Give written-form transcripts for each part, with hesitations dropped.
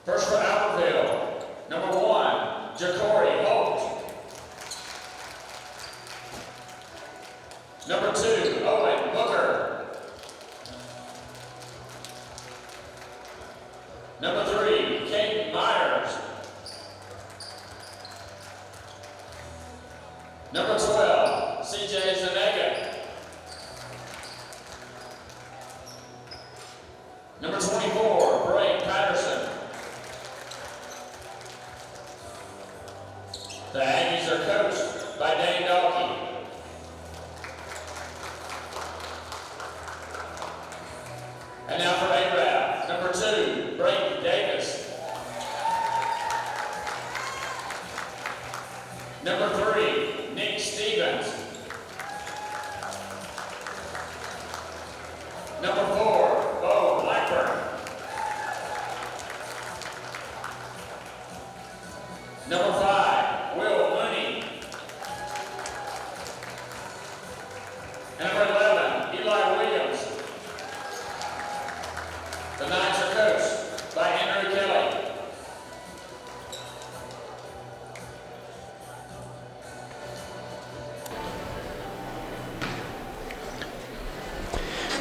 First for Albertville, number 1, Ja'Cory Holt. Number 2, Owen Booker. Number 3, Kate Myers. Number 12, CJ Zanega. Number 24, Bray Patterson. The Aggies are coached by Dane Dalkey. And now for A-Rab, number 2, Brayton Davis. Number 3, Nick Stevens. Number 4, Bo Blackburn. Number 5, Will Mooney. And number 11, Eli Williams. The Knights are coached by Andrew Kelly.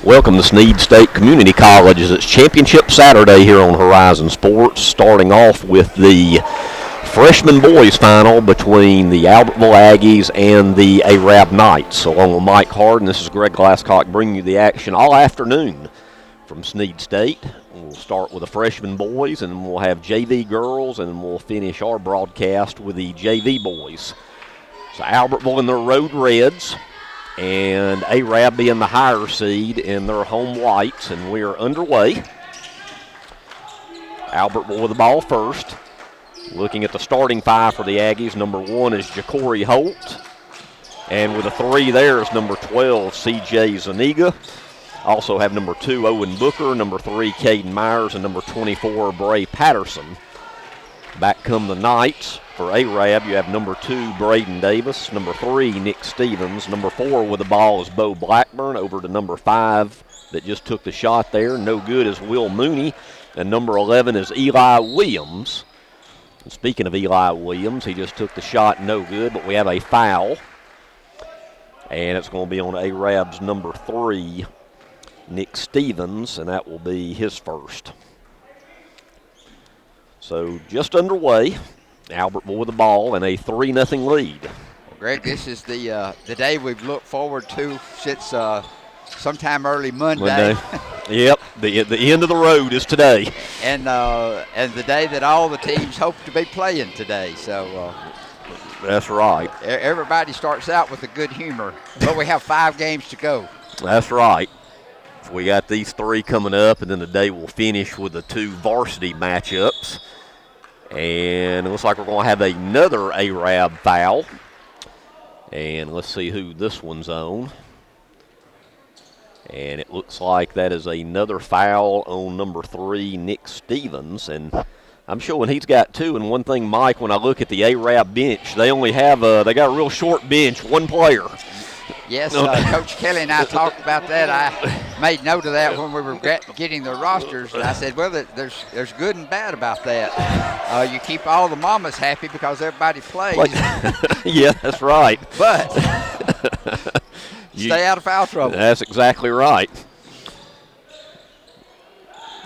Welcome to Snead State Community College as it's Championship Saturday here on Horizon Sports, starting off with the freshman boys final between the Albertville Aggies and the Arab Knights. Along with Mike Harden, this is Greg Glasscock bringing you the action all afternoon from Snead State. We'll start with the freshman boys, and we'll have JV girls, and we'll finish our broadcast with the JV boys. So Albertville in their road reds, and Arab being the higher seed in their home whites, and we are underway. Albertville with the ball first. Looking at the starting five for the Aggies, number 1 is Ja'Cory Holt, and with a 3 there is number 12, CJ Zuniga. Also have number 2, Owen Booker, number 3, Caden Myers, and number 24, Bray Patterson. Back come the Knights. For Arab, you have number 2, Braden Davis, number 3, Nick Stevens, number 4 with the ball is Bo Blackburn, over to number 5 that just took the shot there. No good is Will Mooney, and number 11 is Eli Williams. And speaking of Eli Williams, he just took the shot, no good, but we have a foul. And it's going to be on Arab's number 3, Nick Stevens, and that will be his first. So just underway. Albertville with the ball and a 3-0 lead. Well, Greg, this is the day we've looked forward to since sometime early Monday. Yep, the end of the road is today. And the day that all the teams hope to be playing today. So that's right. Everybody starts out with a good humor, but we have 5 games to go. That's right. So we got these 3 coming up, and then the day will finish with the 2 varsity matchups. And it looks like we're going to have another Arab foul. And let's see who this one's on. And it looks like that is another foul on number 3, Nick Stevens. And I'm showing he's got 2. And one thing, Mike, when I look at the Arab bench, they only have they got a real short bench, 1 player. Yes, Coach Kelly and I talked about that. I made note of that when we were getting the rosters, and I said, well, there's good and bad about that. You keep all the mamas happy because everybody plays. Yeah, that's right. But stay out of foul trouble. That's exactly right.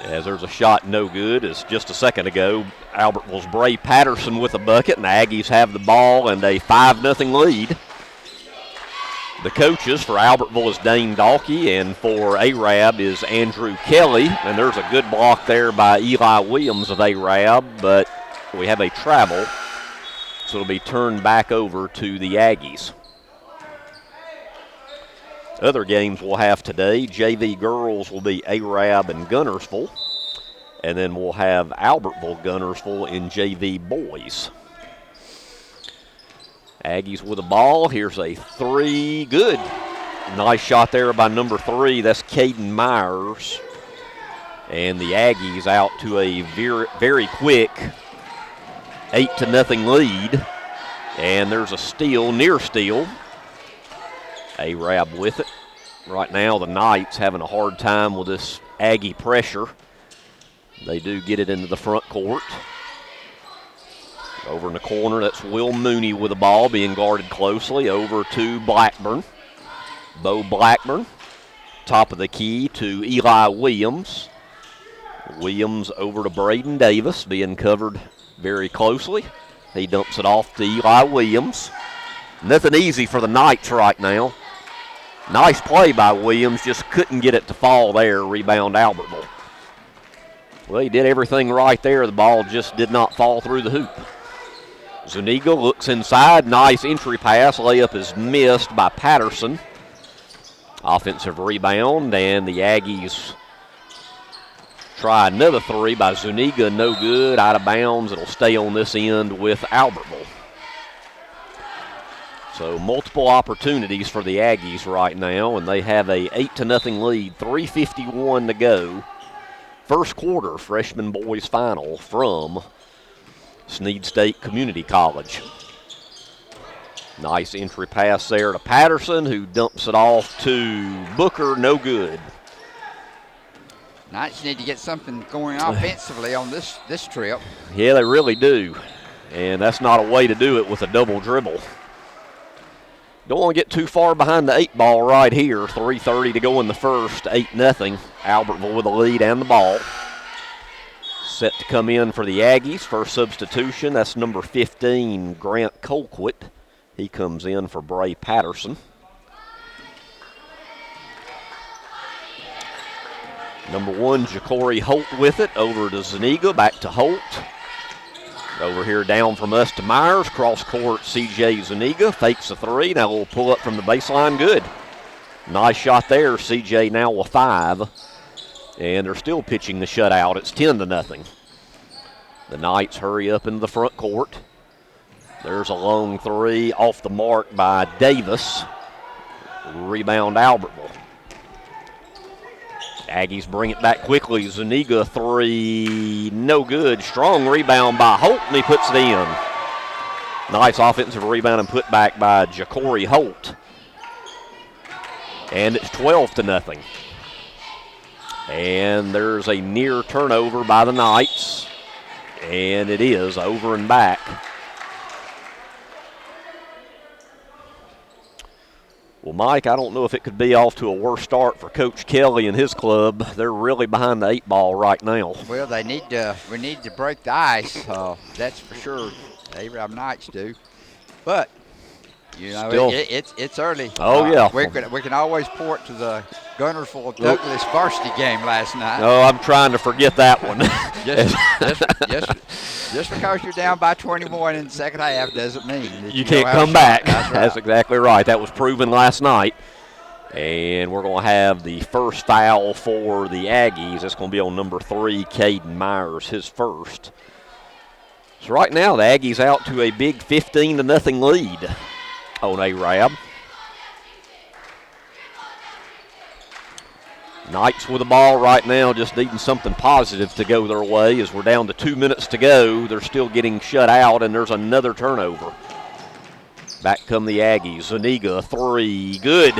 As there's a shot no good, as just a second ago, Albertville's Bray Patterson with a bucket, and the Aggies have the ball and a 5-0 lead. The coaches for Albertville is Dane Dalkey, and for Arab is Andrew Kelly. And there's a good block there by Eli Williams of Arab, but we have a travel, so it'll be turned back over to the Aggies. Other games we'll have today, JV girls will be Arab and Gunnersville, and then we'll have Albertville Gunnersville in JV boys. Aggies with the ball. Here's a 3. Good. Nice shot there by number 3. That's Caden Myers. And the Aggies out to a very, very quick 8-0 lead. And there's a steal, near steal. Arab with it. Right now the Knights having a hard time with this Aggie pressure. They do get it into the front court. Over in the corner, that's Will Mooney with the ball, being guarded closely. Over to Blackburn. Bo Blackburn, top of the key to Eli Williams. Williams over to Braden Davis, being covered very closely. He dumps it off to Eli Williams. Nothing easy for the Knights right now. Nice play by Williams, just couldn't get it to fall there. Rebound Albertville. Well, he did everything right there. The ball just did not fall through the hoop. Zuniga looks inside. Nice entry pass. Layup is missed by Patterson. Offensive rebound, and the Aggies try another three by Zuniga. No good. Out of bounds. It'll stay on this end with Albertville. So multiple opportunities for the Aggies right now, and they have a 8-0 lead. 3:51 to go. First quarter freshman boys final from Snead State Community College. Nice entry pass there to Patterson, who dumps it off to Booker. No good. Knights need to get something going offensively on this trip. Yeah, they really do. And that's not a way to do it with a double dribble. Don't want to get too far behind the 8 ball right here. 3:30 to go in the first. 8-0. Albertville with the lead and the ball. Set to come in for the Aggies. First substitution, that's number 15, Grant Colquitt. He comes in for Bray Patterson. Number 1, Ja'Cory Holt with it. Over to Zuniga, back to Holt. Over here down from us to Myers. Cross court, C.J. Zuniga. Fakes a three. Now we'll pull up from the baseline. Good. Nice shot there. C.J. now with 5. And they're still pitching the shutout. It's 10-0. The Knights hurry up into the front court. There's a long three off the mark by Davis. Rebound Albertville. Aggies bring it back quickly. Zuniga three, no good. Strong rebound by Holt, and he puts it in. Nice offensive rebound and put back by Ja'Cory Holt. And it's 12-0. And there's a near turnover by the Knights. And it is over and back. Well, Mike, I don't know if it could be off to a worse start for Coach Kelly and his club. They're really behind the 8 ball right now. Well, we need to break the ice. That's for sure. The Arab Knights do. But, you know, it's early. Oh, yeah. We can always port to the Gunnersville Douglas Varsity game last night. Oh, I'm trying to forget that one. Just because you're down by 21 in the second half doesn't mean that you can't come back. That's right. That's exactly right. That was proven last night. And we're going to have the first foul for the Aggies. It's going to be on number 3, Caden Myers, his first. So right now the Aggies out to a big 15-0 lead on Arab. Knights with the ball right now, just needing something positive to go their way as we're down to 2 minutes to go. They're still getting shut out, and there's another turnover. Back come the Aggies. Zuniga, 3, good.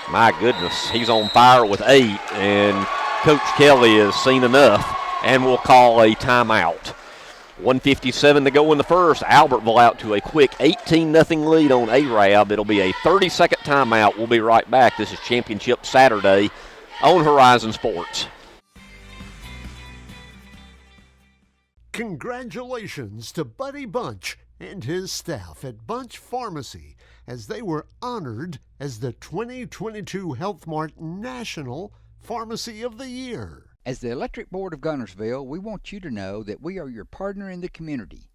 My goodness, he's on fire with 8, and Coach Kelly has seen enough and will call a timeout. 1:57 to go in the first. Albertville out to a quick 18-0 lead on Arab. It'll be a 30-second timeout. We'll be right back. This is Championship Saturday on Horizon Sports. Congratulations to Buddy Bunch and his staff at Bunch Pharmacy as they were honored as the 2022 Health Mart National Pharmacy of the Year. As the Electric Board of Gunnersville, we want you to know that we are your partner in the community,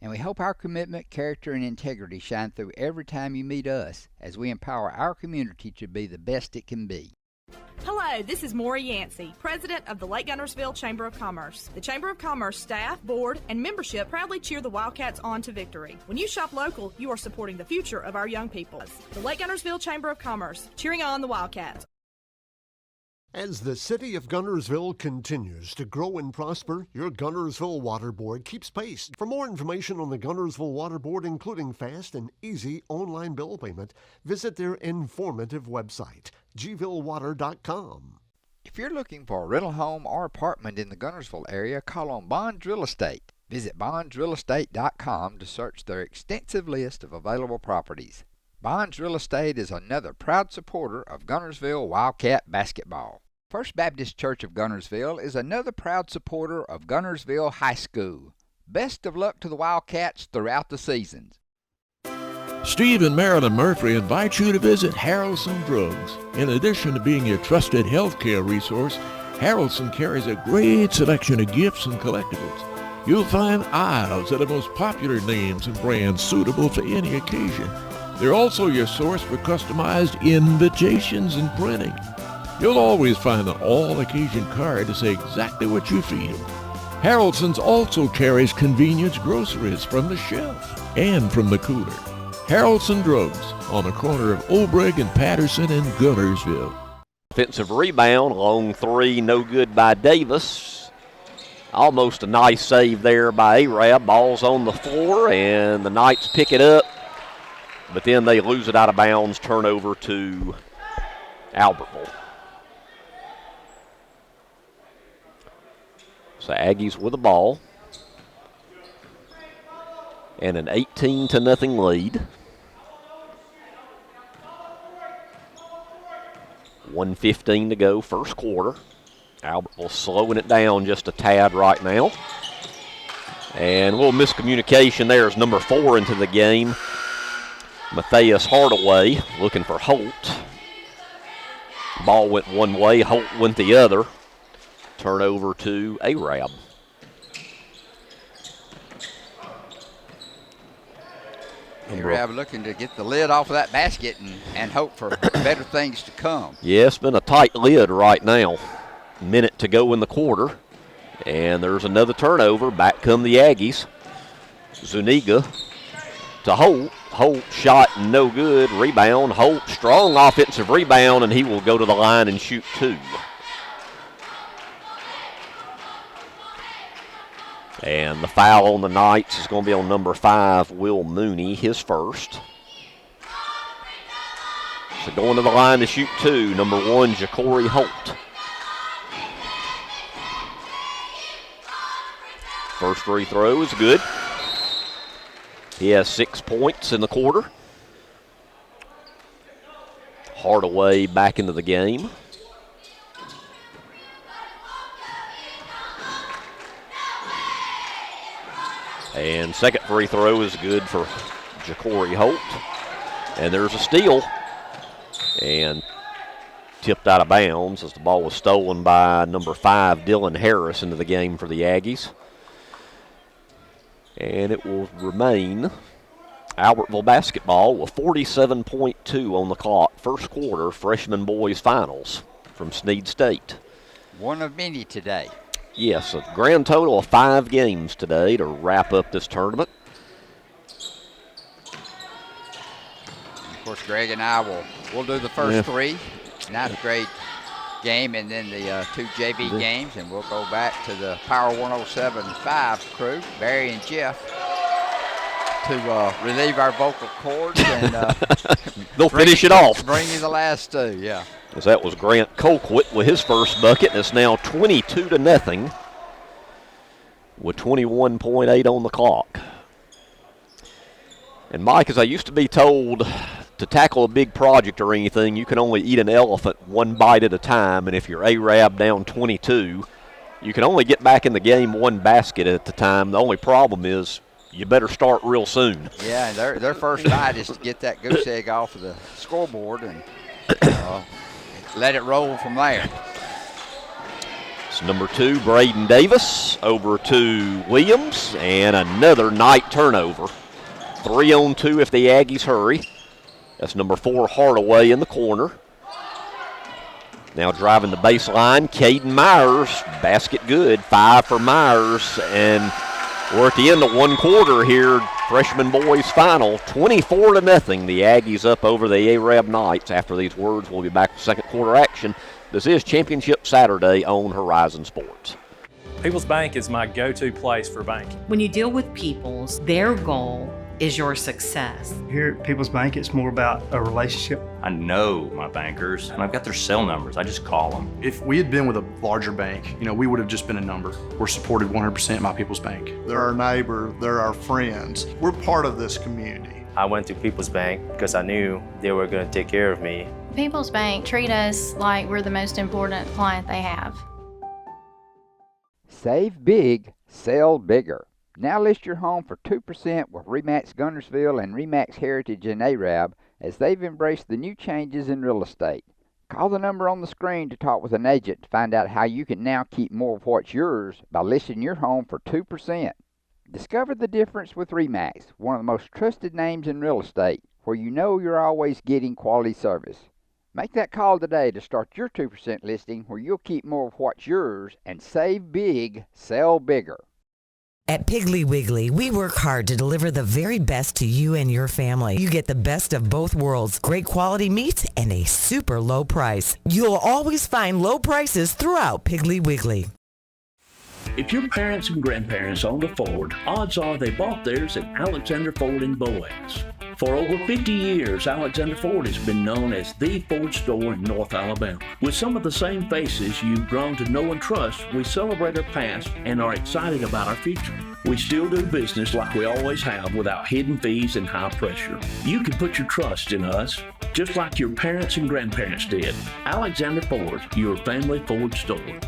and we hope our commitment, character, and integrity shine through every time you meet us as we empower our community to be the best it can be. Hello, this is Maury Yancey, President of the Lake Gunnersville Chamber of Commerce. The Chamber of Commerce staff, board, and membership proudly cheer the Wildcats on to victory. When you shop local, you are supporting the future of our young people. The Lake Gunnersville Chamber of Commerce, cheering on the Wildcats. As the city of Gunnersville continues to grow and prosper, your Gunnersville Water Board keeps pace. For more information on the Gunnersville Water Board, including fast and easy online bill payment, visit their informative website, gvillewater.com. If you're looking for a rental home or apartment in the Guntersville area, call on Bonds Real Estate. Visit bondsrealestate.com to search their extensive list of available properties. Bonds Real Estate is another proud supporter of Guntersville Wildcat basketball. First Baptist Church of Guntersville is another proud supporter of Guntersville High School. Best of luck to the Wildcats throughout the seasons. Steve and Marilyn Murphy invite you to visit Harrelson Drugs. In addition to being your trusted healthcare resource, Harrelson carries a great selection of gifts and collectibles. You'll find aisles of the most popular names and brands suitable for any occasion. They're also your source for customized invitations and printing. You'll always find an all-occasion card to say exactly what you feel. Harrelson's also carries convenience groceries from the shelf and from the cooler. Harrelson Drugs on the corner of Obrig and Patterson in Guntersville. Offensive rebound, long three, no good by Davis. Almost a nice save there by Arab. Ball's on the floor, and the Knights pick it up, but then they lose it out of bounds, turnover to Albertville. So Aggies with the ball. And an 18-0 lead. 1:15 to go, first quarter. Albertville slowing it down just a tad right now. And a little miscommunication there as number 4 into the game. Matthias Hardaway looking for Holt. Ball went one way, Holt went the other. Turnover to Arab. Arab looking to get the lid off of that basket and hope for better things to come. Yeah, it's been a tight lid right now. Minute to go in the quarter. And there's another turnover. Back come the Aggies. Zuniga to Holt. Holt shot no good. Rebound. Holt, strong offensive rebound, and he will go to the line and shoot 2. And the foul on the Knights is going to be on number 5, Will Mooney, his first. So going to the line to shoot 2, number 1, Ja'Cory Holt. First free throw is good. He has 6 points in the quarter. Hardaway back into the game. And second free throw is good for Ja'Cory Holt. And there's a steal. And tipped out of bounds as the ball was stolen by number 5, Dylan Harris, into the game for the Aggies. And it will remain Albertville basketball with 47.2 on the clock. First quarter freshman boys finals from Snead State. One of many today. Yes, a grand total of 5 games today to wrap up this tournament. Of course, Greg and I will do the first 3. 9th grade game and then the 2 JV games, and we'll go back to the Power 107.5 crew, Barry and Jeff, to relieve our vocal cords and they'll finish it off. Bring you the last 2, yeah. As that was Grant Colquitt with his first bucket, and it's now 22-0 with 21.8 on the clock. And Mike, as I used to be told, to tackle a big project or anything, you can only eat an elephant one bite at a time, and if you're Arab down 22, you can only get back in the game 1 basket at the time. The only problem is you better start real soon. Yeah, and their first bite is to get that goose egg off of the scoreboard and let it roll from there. It's number 2, Braden Davis, over to Williams, and another Knight turnover. 3 on 2 if the Aggies hurry. That's number 4, Hardaway in the corner. Now driving the baseline, Caden Myers, basket good, 5 for Myers, and we're at the end of 1 quarter here, freshman boys final, 24-0. The Aggies up over the Arab Knights. After these words, we'll be back with second quarter action. This is Championship Saturday on Horizon Sports. People's Bank is my go-to place for banking. When you deal with people's, their goal is your success. Here at People's Bank, it's more about a relationship. I know my bankers, and I've got their cell numbers. I just call them. If we had been with a larger bank, we would have just been a number. We're supported 100% by People's Bank. They're our neighbor, they're our friends. We're part of this community. I went to People's Bank because I knew they were going to take care of me. People's Bank treat us like we're the most important client they have. Save big, sell bigger. Now list your home for 2% with RE/MAX Guntersville and RE/MAX Heritage in Arab as they've embraced the new changes in real estate. Call the number on the screen to talk with an agent to find out how you can now keep more of what's yours by listing your home for 2%. Discover the difference with RE/MAX, one of the most trusted names in real estate, where you know you're always getting quality service. Make that call today to start your 2% listing where you'll keep more of what's yours and save big, sell bigger. At Piggly Wiggly, we work hard to deliver the very best to you and your family. You get the best of both worlds, great quality meats and a super low price. You'll always find low prices throughout Piggly Wiggly. If your parents and grandparents owned a Ford, odds are they bought theirs at Alexander Ford in Boaz. For over 50 years, Alexander Ford has been known as the Ford store in North Alabama. With some of the same faces you've grown to know and trust, we celebrate our past and are excited about our future. We still do business like we always have without hidden fees and high pressure. You can put your trust in us, just like your parents and grandparents did. Alexander Ford, your family Ford store.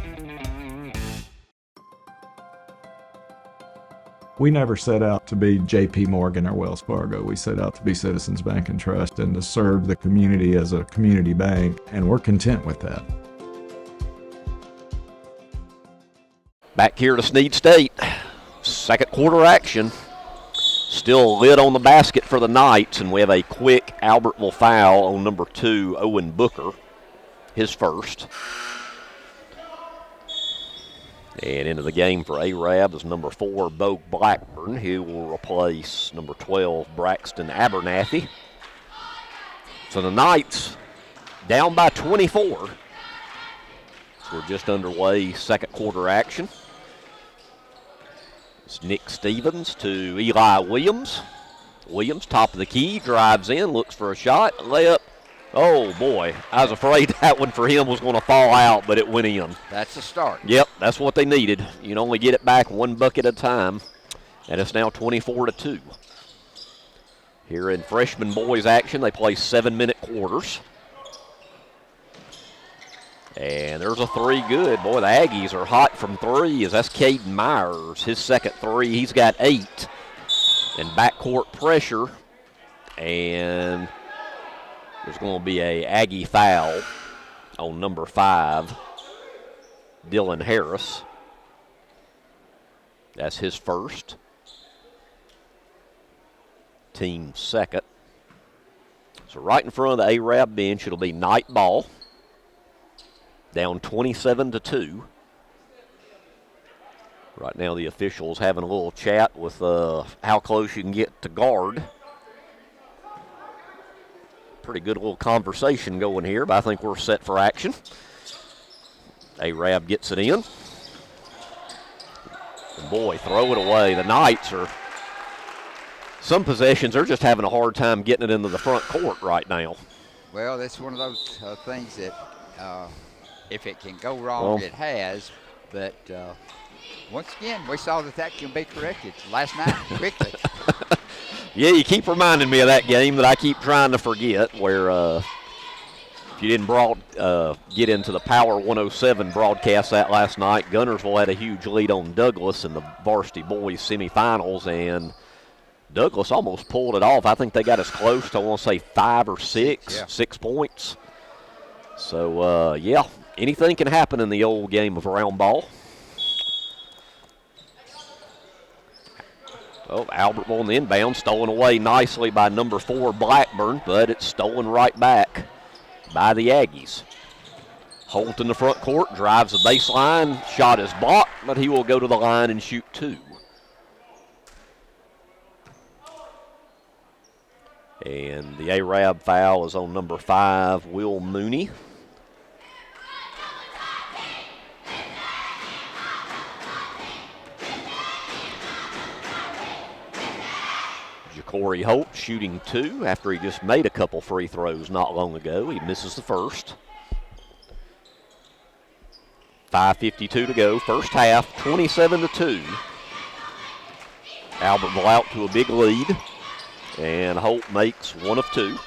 We never set out to be J.P. Morgan or Wells Fargo. We set out to be Citizens Bank and Trust and to serve the community as a community bank, and we're content with that. Back here to Snead State, second quarter action. Still lit on the basket for the Knights, and we have a quick Albertville foul on number 2, Owen Booker, his first. And into the game for Arab is number 4, Bo Blackburn, who will replace number 12, Braxton Abernathy. So the Knights down by 24. So we're just underway, second quarter action. It's Nick Stevens to Eli Williams. Williams, top of the key, drives in, looks for a shot, layup. Oh, boy, I was afraid that one for him was going to fall out, but it went in. That's a start. Yep, that's what they needed. You can only get it back one bucket at a time, and it's now 24-2. Here in freshman boys action, they play 7-minute quarters. And there's a three good. Boy, the Aggies are hot from three as that's Caden Myers. His second three, he's got 8. And backcourt pressure, and there's going to be a Aggie foul on number 5, Dylan Harris. That's his first. Team second. So right in front of the Arab bench, it'll be night ball. Down 27-2. Right now the officials having a little chat with how close you can get to guard. Pretty good little conversation going here, but I think we're set for action. Arab gets it in. And boy, throw it away. The Knights are, some possessions are just having a hard time getting it into the front court right now. Well, that's one of those things that if it can go wrong, it has. But once again, we saw that can be corrected last night quickly. Yeah, you keep reminding me of that game that I keep trying to forget where if you didn't get into the Power 107 broadcast that last night, Guntersville had a huge lead on Douglas in the varsity boys semifinals, and Douglas almost pulled it off. I think they got as close to, I want to say, 5 or 6, 6 points. So, yeah, anything can happen in the old game of round ball. Oh, Albertville on the inbound, stolen away nicely by number 4, Blackburn, but it's stolen right back by the Aggies. Holt in the front court, drives the baseline, shot is blocked, but he will go to the line and shoot 2. And the Arab foul is on number 5, Will Mooney. Ja'Cory Holt shooting 2 after he just made a couple free throws not long ago. He misses the first. 5:52 to go, first half, 27-2. Albertville out to a big lead, and Holt makes 1 of 2.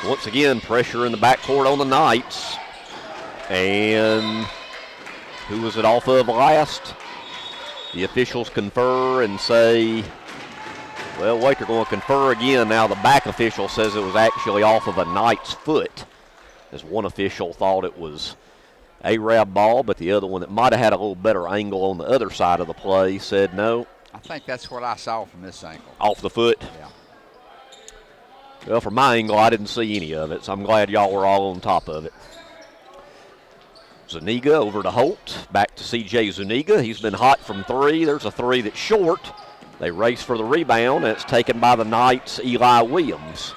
Once again, pressure in the backcourt on the Knights. And who was it off of last? The officials confer and say, well, wait, they're going to confer again. Now the back official says it was actually off of a Knight's foot, as one official thought it was Arab ball, but the other one that might have had a little better angle on the other side of the play said no. I think that's what I saw from this angle. Off the foot? Yeah. Well, from my angle, I didn't see any of it, so I'm glad y'all were all on top of it. Zuniga over to Holt. Back to C.J. Zuniga. He's been hot from 3. There's a 3 that's short. They race for the rebound, and it's taken by the Knights' Eli Williams.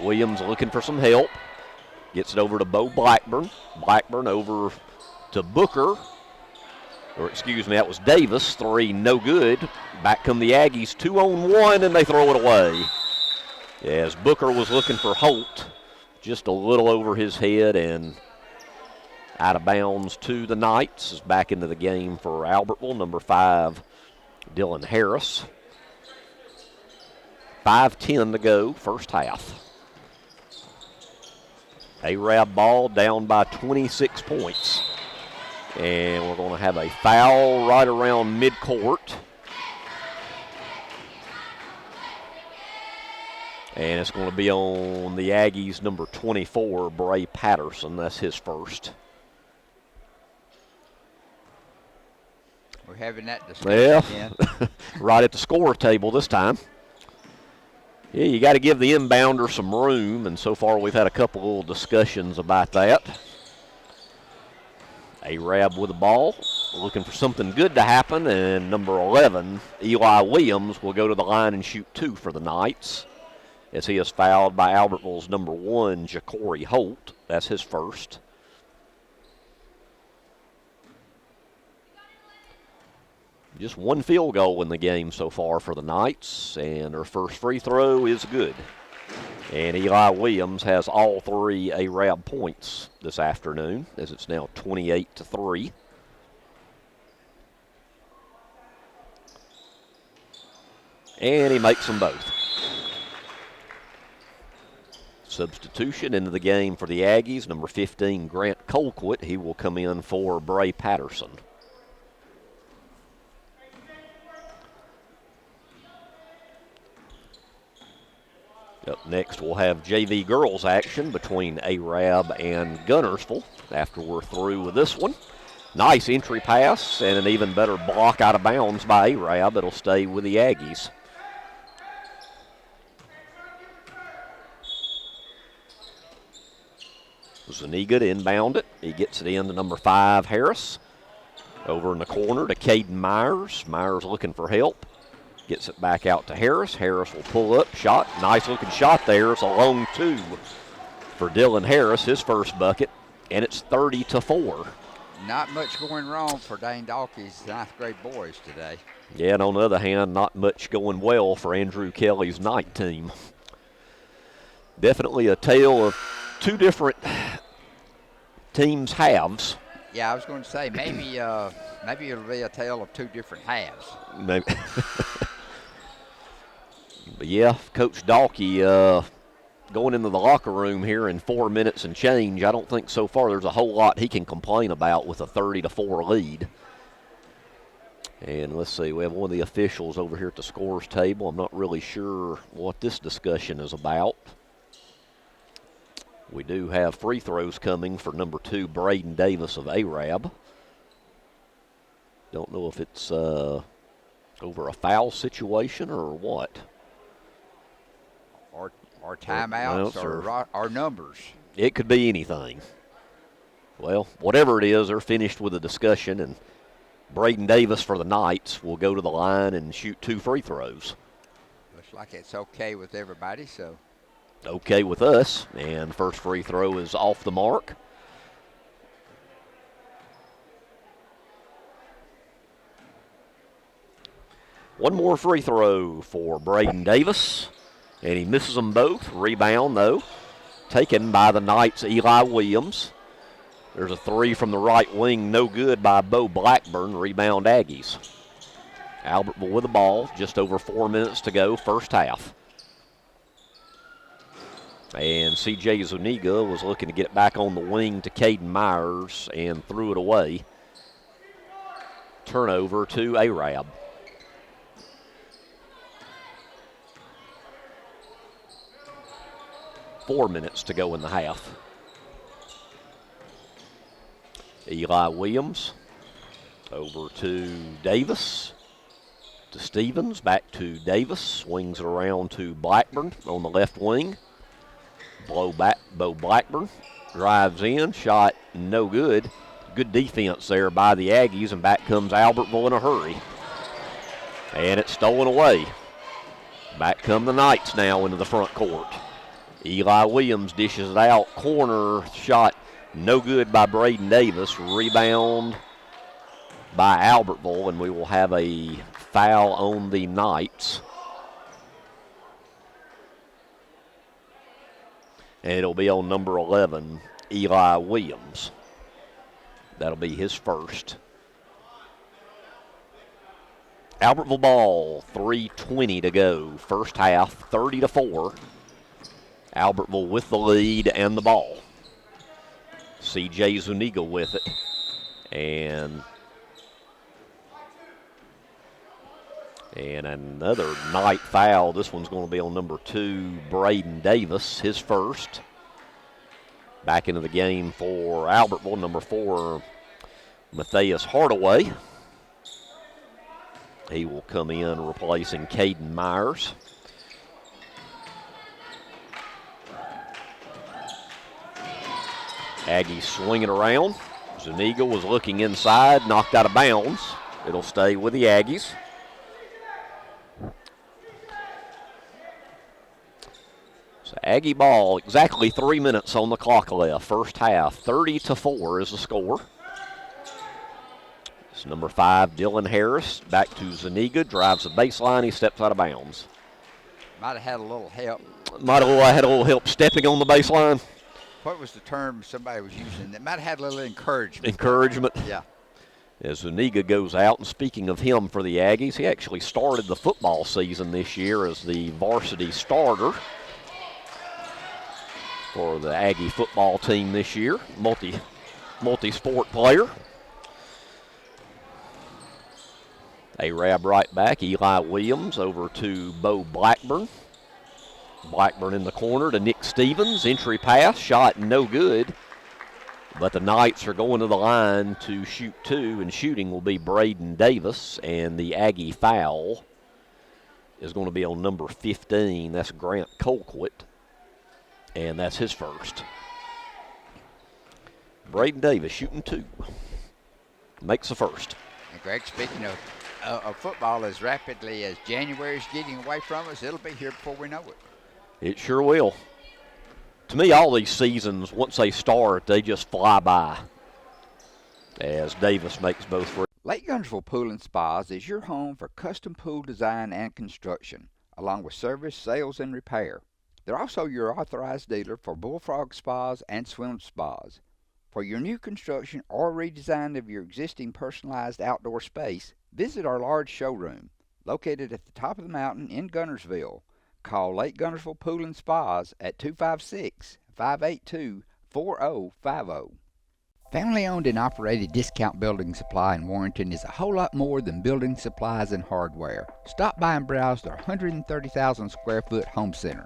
Williams looking for some help. Gets it over to Bo Blackburn. Blackburn over to Booker. Or excuse me, that was Davis. 3 no good. Back come the Aggies, 2-on-1, and they throw it away. As Booker was looking for Holt, just a little over his head and out of bounds to the Knights. Is back into the game for Albertville, number 5, Dylan Harris. 5:10 to go, first half. Arab ball down by 26 points. And we're going to have a foul right around midcourt. And it's going to be on the Aggies, number 24, Bray Patterson. That's his first. We're having that discussion again. Right at the score table this time. Yeah, you got to give the inbounder some room, and so far we've had a couple little discussions about that. Arab with the ball, looking for something good to happen, and number 11, Eli Williams, will go to the line and shoot 2 for the Knights, as he is fouled by Albertville's number 1, Ja'Cory Holt. That's his first. Just 1 field goal in the game so far for the Knights, and their first free throw is good. And Eli Williams has all 3 Arab points this afternoon, as it's now 28-3. And he makes them both. Substitution into the game for the Aggies, number 15, Grant Colquitt. He will come in for Bray Patterson. Up next, we'll have JV girls action between Arab and Gunnersville after we're through with this one. Nice entry pass and an even better block out of bounds by Arab. It'll stay with the Aggies. Zuniga to inbound it. He gets it in to number 5, Harris. Over in the corner to Caden Myers. Myers looking for help. Gets it back out to Harris. Harris will pull up, shot. Nice looking shot there. It's a long 2 for Dylan Harris, his first bucket, and it's 30-4. Not much going wrong for Dane Dalkey's 9th grade boys today. Yeah, and on the other hand, not much going well for Andrew Kelly's night team. Definitely a tale of 2 different teams' halves. Yeah, I was going to say maybe it'll be a tale of 2 different halves. Maybe. But yeah, Coach Dalkey going into the locker room here in 4 minutes and change. I don't think so far there's a whole lot he can complain about with a 30-4 lead. And let's see, we have one of the officials over here at the scores table. I'm not really sure what this discussion is about. We do have free throws coming for number 2, Braden Davis of Arab. Don't know if it's over a foul situation or what. Or timeouts or numbers. It could be anything. Well, whatever it is, they're finished with the discussion, and Braden Davis for the Knights will go to the line and shoot 2 free throws. Looks like it's okay with everybody, so. Okay with us, and first free throw is off the mark. One more free throw for Braden Davis, and he misses them both. Rebound, though, taken by the Knights' Eli Williams. There's a three from the right wing, no good by Bo Blackburn. Rebound Aggies. Albertville with the ball, just over 4 minutes to go, first half. And C.J. Zuniga was looking to get it back on the wing to Caden Myers and threw it away. Turnover to Arab. Four minutes to go in the half. Eli Williams over to Davis. To Stevens, back to Davis, swings it around to Blackburn on the left wing. Blow back, Bo Blackburn drives in, shot no good. Good defense there by the Aggies, and back comes Albertville in a hurry. And it's stolen away. Back come the Knights now into the front court. Eli Williams dishes it out, corner shot no good by Braden Davis. Rebound by Albertville, and we will have a foul on the Knights. And it'll be on number 11, Eli Williams. That'll be his first. Albertville ball, 3:20 to go. First half, 30-4. Albertville with the lead and the ball. C.J. Zuniga with it. And another Knight foul. This one's going to be on number 2, Braden Davis, his first. Back into the game for Albertville, number 4, Matthias Hardaway. He will come in replacing Caden Myers. Aggies swinging around. Zuniga was looking inside, knocked out of bounds. It'll stay with the Aggies. So Aggie ball, exactly 3 minutes on the clock left. First half, 30-4 is the score. It's number 5, Dylan Harris, back to Zuniga, drives the baseline, he steps out of bounds. Might have had a little help. Might have had a little help stepping on the baseline. What was the term somebody was using? That might have had a little encouragement. Encouragement? Yeah. As Zuniga goes out, and speaking of him for the Aggies, he actually started the football season this year as the varsity starter for the Aggie football team this year, multi-sport player. Arab right back, Eli Williams over to Bo Blackburn. Blackburn in the corner to Nick Stevens, entry pass, shot no good. But the Knights are going to the line to shoot 2, and shooting will be Braden Davis, and the Aggie foul is going to be on number 15. That's Grant Colquitt. And that's his first. Braden Davis shooting 2. Makes the first. And Greg, speaking of football, as rapidly as January is getting away from us, it'll be here before we know it. It sure will. To me, all these seasons, once they start, they just fly by as Davis makes both free. Lake Guntersville Pool and Spas is your home for custom pool design and construction, along with service, sales, and repair. They're also your authorized dealer for bullfrog spas and swim spas. For your new construction or redesign of your existing personalized outdoor space, visit our large showroom, located at the top of the mountain in Guntersville. Call Lake Guntersville Pool and Spas at 256-582-4050. Family-owned and operated Discount Building Supply in Warrenton is a whole lot more than building supplies and hardware. Stop by and browse their 130,000 square foot home center.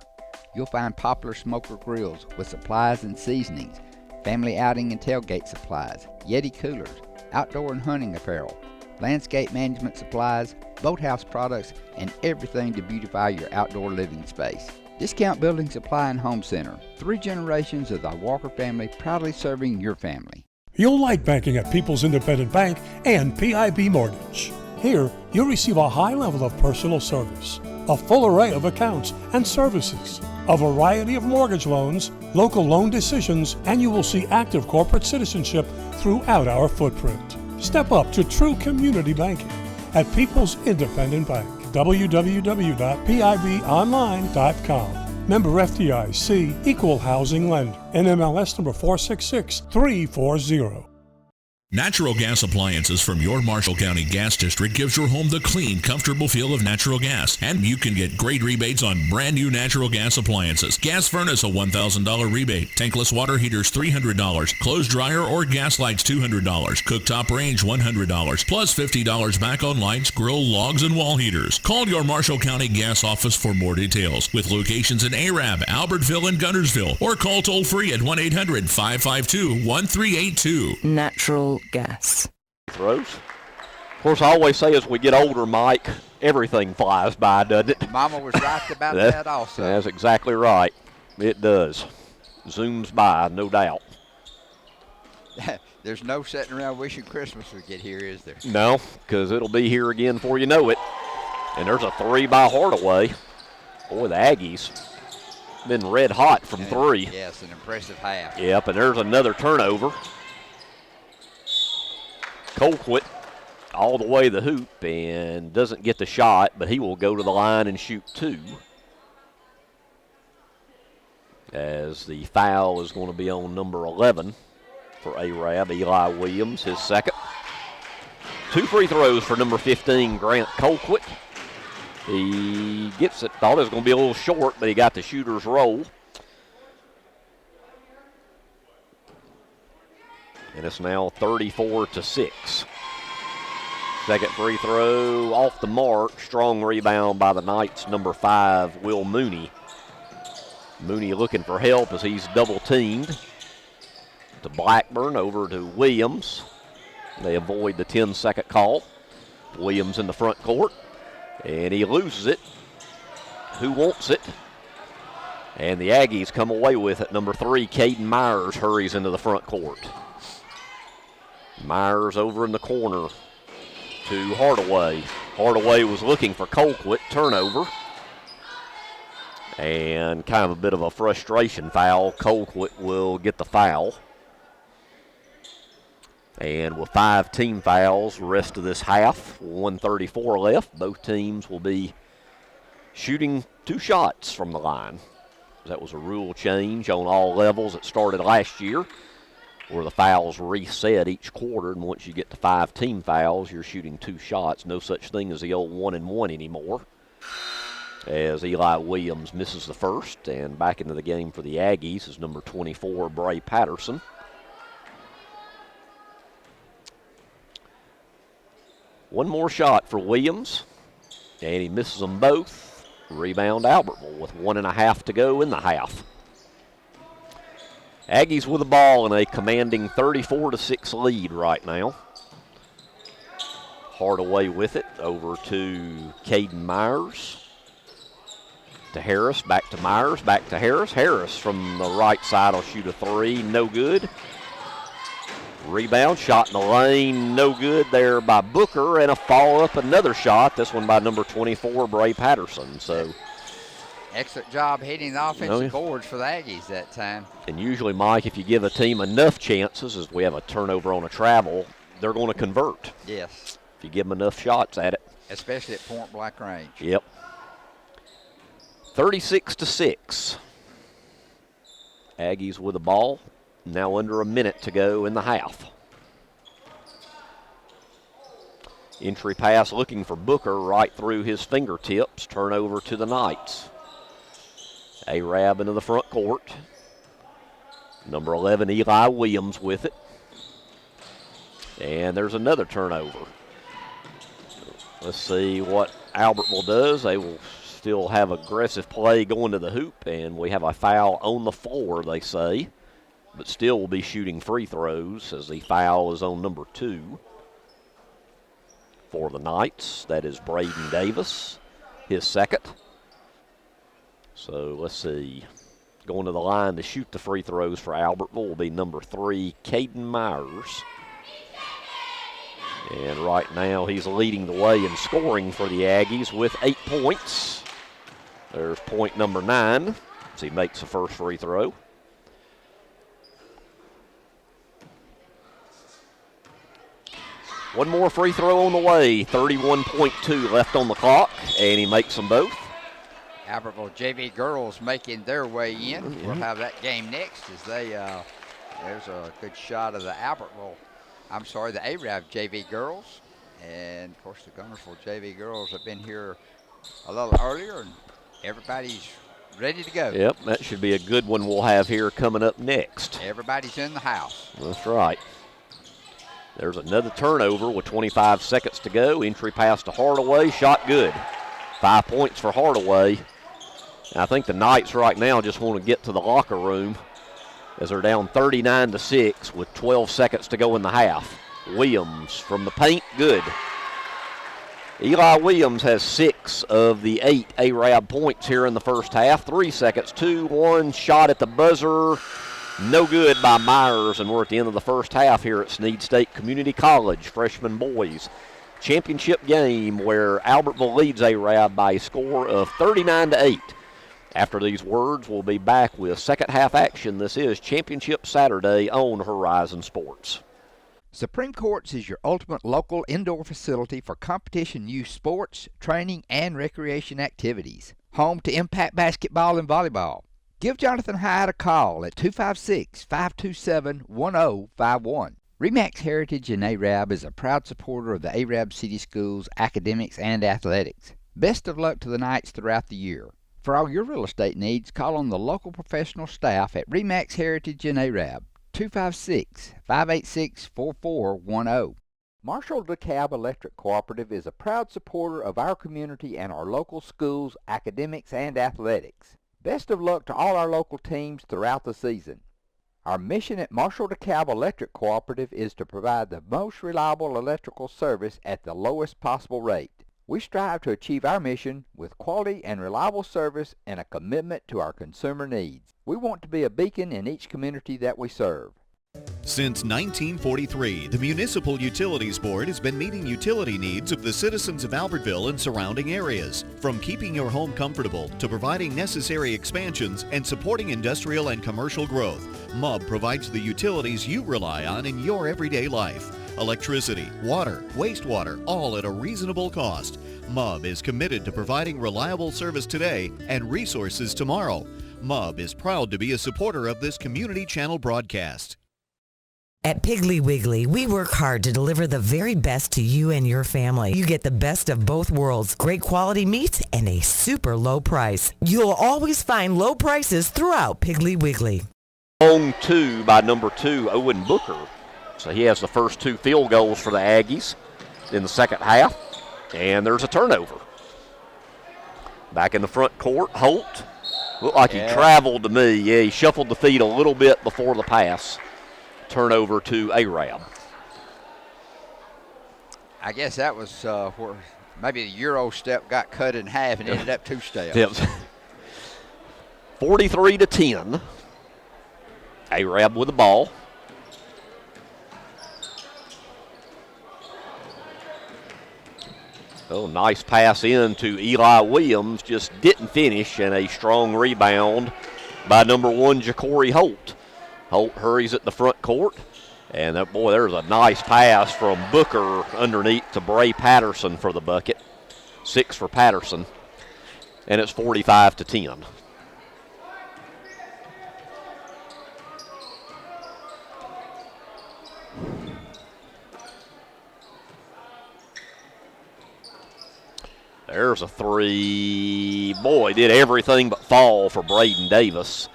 You'll find popular smoker grills with supplies and seasonings, family outing and tailgate supplies, Yeti coolers, outdoor and hunting apparel, landscape management supplies, boathouse products, and everything to beautify your outdoor living space. Discount Building Supply and Home Center. 3 generations of the Walker family proudly serving your family. You'll like banking at People's Independent Bank and PIB Mortgage. Here, you'll receive a high level of personal service, a full array of accounts and services, a variety of mortgage loans, local loan decisions, and you will see active corporate citizenship throughout our footprint. Step up to true community banking at People's Independent Bank. www.pibonline.com. Member FDIC, Equal Housing Lender. NMLS number 466340. Natural gas appliances from your Marshall County Gas District gives your home the clean, comfortable feel of natural gas. And you can get great rebates on brand new natural gas appliances. Gas furnace, a $1,000 rebate. Tankless water heaters, $300. Clothes dryer or gas lights, $200. Cooktop range, $100. Plus $50 back on lights, grill, logs, and wall heaters. Call your Marshall County Gas office for more details. With locations in Arab, Albertville, and Guntersville. Or call toll free at 1-800-552-1382. Natural gas. Throws. Of course, I always say as we get older, Mike, everything flies by, doesn't it? Mama was right about that also. That's exactly right. It does. Zooms by, no doubt. There's no sitting around wishing Christmas would get here, is there? No, because it'll be here again before you know it. And there's a 3 by Hardaway. Boy, the Aggies been red hot from 3. Yes, an impressive half. Yep, and there's another turnover. Colquitt all the way the hoop and doesn't get the shot, but he will go to the line and shoot 2. As the foul is going to be on number 11 for Arab, Eli Williams, his second. 2 free throws for number 15, Grant Colquitt. He gets it, thought it was going to be a little short, but he got the shooter's roll. And it's now 34-6. Second free throw off the mark. Strong rebound by the Knights, number 5, Will Mooney. Mooney looking for help as he's double teamed. To Blackburn, over to Williams. They avoid the 10-second call. Williams in the front court. And he loses it. Who wants it? And the Aggies come away with it. Number 3, Caden Myers hurries into the front court. Myers over in the corner to Hardaway. Hardaway was looking for Colquitt. Turnover. And kind of a bit of a frustration foul. Colquitt will get the foul. And with 5 team fouls, rest of this half, 1:34 left. Both teams will be shooting 2 shots from the line. That was a rule change on all levels. It started last year, where the fouls reset each quarter, and once you get to 5 team fouls, you're shooting 2 shots. No such thing as the old 1-and-1 anymore. As Eli Williams misses the first, and back into the game for the Aggies is number 24, Bray Patterson. One more shot for Williams, and he misses them both. Rebound Albertville with 1.5 to go in the half. Aggies with the ball in a commanding 34-6 lead right now. Hardaway with it, over to Caden Myers. To Harris, back to Myers, back to Harris. Harris from the right side will shoot a 3, no good. Rebound, shot in the lane, no good there by Booker, and a follow-up, another shot, this one by number 24, Bray Patterson. So, excellent job hitting the offensive boards for the Aggies that time. And usually, Mike, if you give a team enough chances, as we have a turnover on a travel, they're going to convert. Yes. If you give them enough shots at it. Especially at point blank range. Yep. 36-6. Aggies with the ball. Now under a minute to go in the half. Entry pass looking for Booker right through his fingertips. Turnover to the Knights. Arab into the front court. Number 11, Eli Williams with it. And there's another turnover. Let's see what Albertville does. They will still have aggressive play going to the hoop, and we have a foul on the floor, they say. But still will be shooting free throws as the foul is on number 2 for the Knights. That is Braden Davis, his second. So let's see. Going to the line to shoot the free throws for Albertville will be number 3, Caden Myers. And right now he's leading the way in scoring for the Aggies with 8 points. There's point number 9 as he makes the first free throw. One more free throw on the way. 31.2 left on the clock, and he makes them both. Albertville JV girls making their way in. Mm-hmm. We'll have that game next as they, there's a good shot of the Arab JV girls. And, of course, the Gunnersville JV girls have been here a little earlier, and everybody's ready to go. Yep, that should be a good one we'll have here coming up next. Everybody's in the house. That's right. There's another turnover with 25 seconds to go. Entry pass to Hardaway, shot good. 5 points for Hardaway. And I think the Knights right now just want to get to the locker room as they're down 39-6 with 12 seconds to go in the half. Williams from the paint, good. Eli Williams has 6 of the 8 Arab points here in the first half. 3 seconds, 2-1 shot at the buzzer. No good by Myers, and we're at the end of the first half here at Snead State Community College, freshman boys. Championship game where Albertville leads Arab by a score of 39-8. After these words, we'll be back with second half action. This is Championship Saturday on Horizon Sports. Supreme Courts is your ultimate local indoor facility for competition youth sports, training, and recreation activities. Home to Impact Basketball and Volleyball. Give Jonathan Hyatt a call at 256-527-1051. RE/MAX Heritage in Arab is a proud supporter of the Arab City Schools academics and athletics. Best of luck to the Knights throughout the year. For all your real estate needs, call on the local professional staff at RE/MAX Heritage in Arab. 256-586-4410. Marshall DeKalb Electric Cooperative is a proud supporter of our community and our local schools, academics, and athletics. Best of luck to all our local teams throughout the season. Our mission at Marshall DeKalb Electric Cooperative is to provide the most reliable electrical service at the lowest possible rate. We strive to achieve our mission with quality and reliable service and a commitment to our consumer needs. We want to be a beacon in each community that we serve. Since 1943, the Municipal Utilities Board has been meeting utility needs of the citizens of Albertville and surrounding areas. From keeping your home comfortable to providing necessary expansions and supporting industrial and commercial growth, MUB provides the utilities you rely on in your everyday life. Electricity, water, wastewater, all at a reasonable cost. MUB is committed to providing reliable service today and resources tomorrow. MUB is proud to be a supporter of this community channel broadcast. At Piggly Wiggly, we work hard to deliver the very best to you and your family. You get the best of both worlds, great quality meats, and a super low price. You'll always find low prices throughout Piggly Wiggly. On 2 by number 2, Owen Booker. So he has the first 2 field goals for the Aggies in the second half. And there's a turnover. Back in the front court, Holt. Looked like he traveled to me. Yeah, he shuffled the feet a little bit before the pass. Turnover to Arab. I guess that was where maybe the Euro step got cut in half and ended up 2 steps. Yep. 43-10. Arab with the ball. Oh, nice pass in to Eli Williams. Just didn't finish, and a strong rebound by number 1, Ja'Cory Holt. Holt hurries at the front court. And, there's a nice pass from Booker underneath to Bray Patterson for the bucket. 6 for Patterson. And it's 45-10. There's a 3. Boy, did everything but fall for Braden Davis.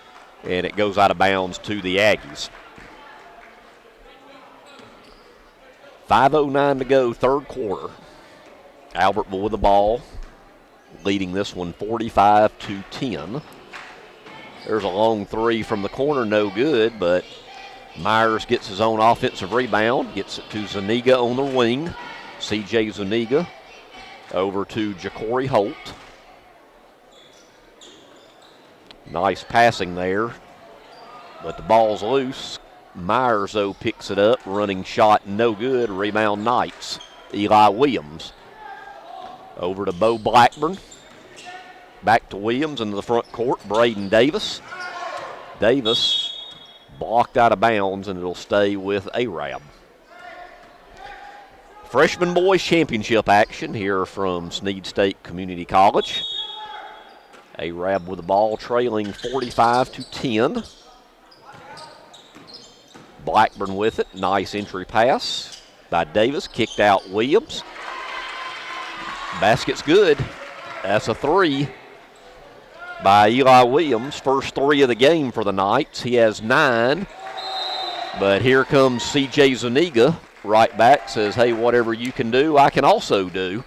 And it goes out of bounds to the Aggies. 5:09 to go, third quarter. Albertville with the ball, leading this one 45-10. There's a long 3 from the corner, no good, but Myers gets his own offensive rebound, gets it to Zuniga on the wing. C.J. Zuniga over to Ja'Cory Holt. Nice passing there, but the ball's loose. Myers, though, picks it up. Running shot, no good. Rebound Knights. Eli Williams. Over to Bo Blackburn. Back to Williams into the front court. Braden Davis. Davis blocked out of bounds, and it'll stay with Arab. Freshman boys championship action here from Snead State Community College. Arab with the ball trailing 45-10. Blackburn with it. Nice entry pass by Davis. Kicked out Williams. Basket's good. That's a 3 by Eli Williams. First 3 of the game for the Knights. He has 9. But here comes C.J. Zuniga. Right back says, hey, whatever you can do, I can also do.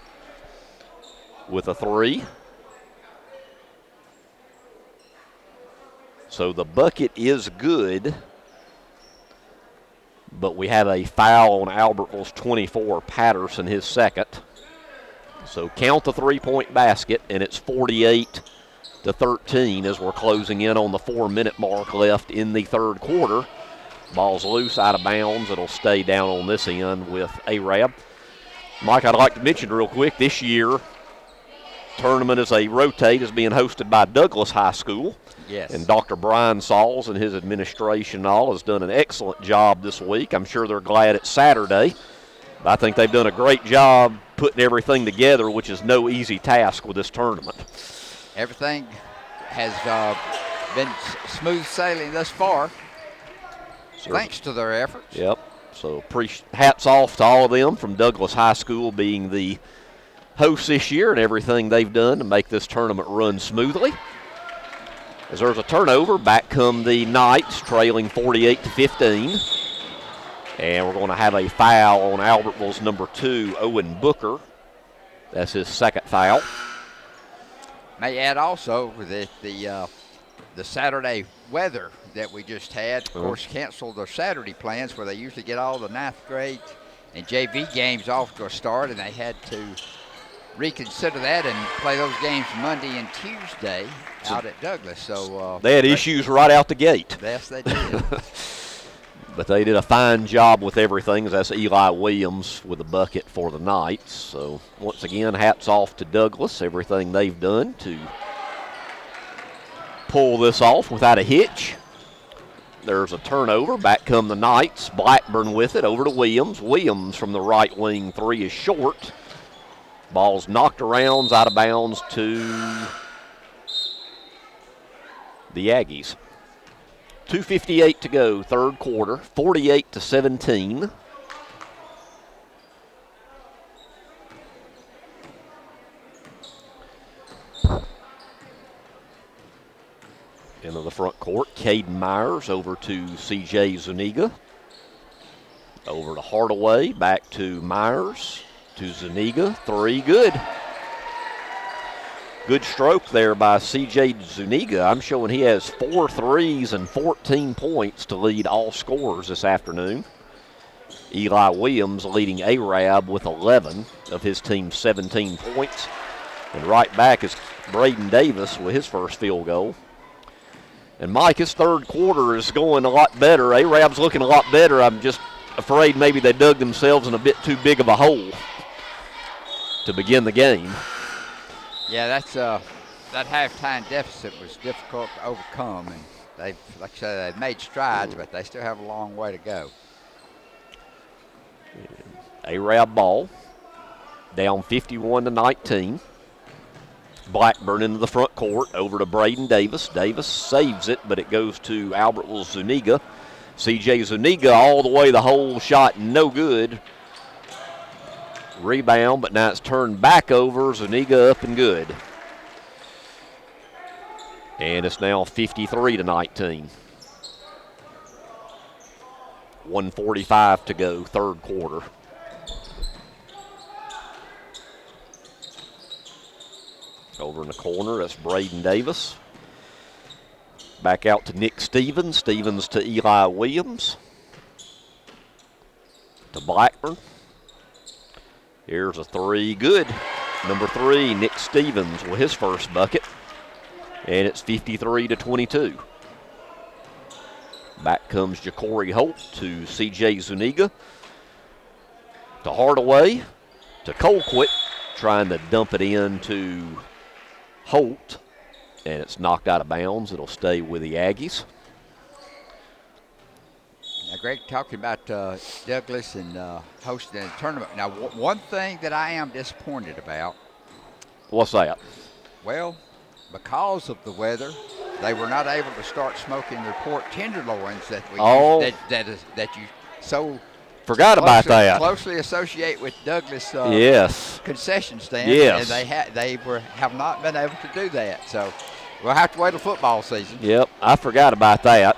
With a 3. So the bucket is good. But we have a foul on Albertville's 24, Patterson, his second. So count the 3-point basket, and it's 48-13 as we're closing in on the 4-minute mark left in the third quarter. Ball's loose, out of bounds. It'll stay down on this end with Arab. Mike, I'd like to mention real quick, this year, tournament as a rotate is being hosted by Douglas High School. Yes. And Dr. Brian Sauls and his administration and all has done an excellent job this week. I'm sure they're glad it's Saturday. But I think they've done a great job putting everything together, which is no easy task with this tournament. Everything has been smooth sailing thus far, thanks to their efforts. Yep. So hats off to all of them from Douglas High School being the hosts this year and everything they've done to make this tournament run smoothly. As there's a turnover, back come the Knights, trailing 48-15. And we're going to have a foul on Albertville's number 2, Owen Booker. That's his second foul. May add also that the Saturday weather that we just had, of course, canceled their Saturday plans where they usually get all the 9th grade and JV games off to a start, and they had to reconsider that and play those games Monday and Tuesday out at Douglas. So they had issues right out the gate. Yes, they did. But they did a fine job with everything. That's Eli Williams with a bucket for the Knights. So once again, hats off to Douglas, everything they've done to pull this off without a hitch. There's a turnover. Back come the Knights. Blackburn with it over to Williams. Williams from the right wing 3 is short. Ball's knocked around, out of bounds to the Aggies. 2:58 to go, third quarter, 48-17. Into the front court, Caden Myers over to C.J. Zuniga. Over to Hardaway, back to Myers, to Zuniga, 3, good. Good stroke there by C.J. Zuniga. I'm showing he has 4 threes and 14 points to lead all scorers this afternoon. Eli Williams leading Arab with 11 of his team's 17 points. And right back is Braden Davis with his first field goal. And Mike, his third quarter is going a lot better. Arab's looking a lot better. I'm just afraid maybe they dug themselves in a bit too big of a hole to begin the game. Yeah, that's that halftime deficit was difficult to overcome, and they've, like I said, they've made strides, but they still have a long way to go. Arab ball, down 51-19. Blackburn into the front court, over to Braden Davis. Davis saves it, but it goes to Albertville Zuniga. C.J. Zuniga all the way the whole shot, no good. Rebound, but now it's turned back over. Zuniga up and good. And it's now 53-19. 1:45 to go, third quarter. Over in the corner, that's Braden Davis. Back out to Nick Stevens. Stevens to Eli Williams. To Blackburn. Here's a 3, good. Number 3, Nick Stevens with his first bucket. And it's 53-22. Back comes Ja'Cory Holt to C.J. Zuniga. To Hardaway. To Colquitt. Trying to dump it into Holt. And it's knocked out of bounds. It'll stay with the Aggies. Now Greg, talking about Douglas and hosting a tournament. Now, one thing that I am disappointed about. What's that? Well, because of the weather, they were not able to start smoking their pork tenderloins that that you so forgot about that. Closely associate with Douglas yes. concession stand. Yes. And have not been able to do that. So we'll have to wait till football season. Yep, I forgot about that.